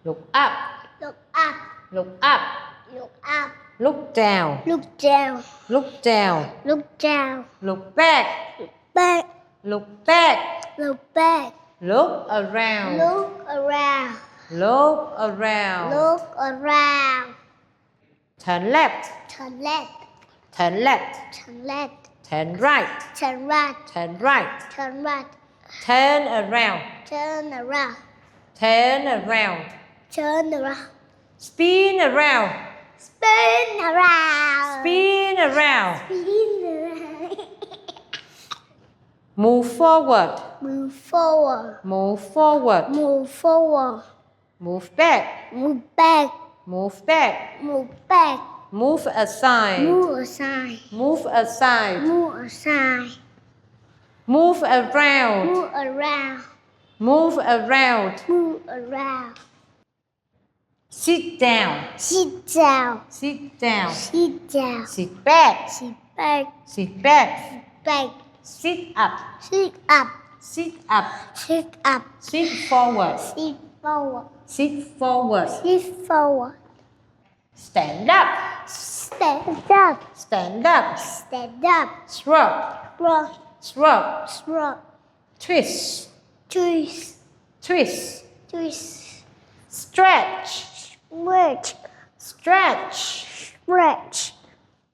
Look up. Look up. Look up. Look up. Look down. Look down. Look down. Look down. Look back. Back. Look back. Look back. Look around. Look around. Look around. Look around. Turn left. Turn left. Turn left. Turn left. Turn right. Turn right. Turn right. Turn right. Turn around. Turn around. Turn around. Turn around. Spin around. Spin around. Spin around. Spin around. Move forward. Move forward. Move forward. Move forward. Move back. Move back. Move back. Move back. Move aside. Move aside. Move aside. Move aside. Move around. Move around. Move around. Move around. Sit down. Sit down. Sit down. Sit down. Sit back. Sit back. Sit back. Back. Sit up. Sit up. Sit up. Sit up. Sit forward. Sit forward. Sit forward. Sit forward. Stand up. Stand up. Stand up. Stand up. Shrug. Rock. Shrug. Rock. Twist. Twist. Twist. Twist. Stretch. Stretch. Stretch. Stretch.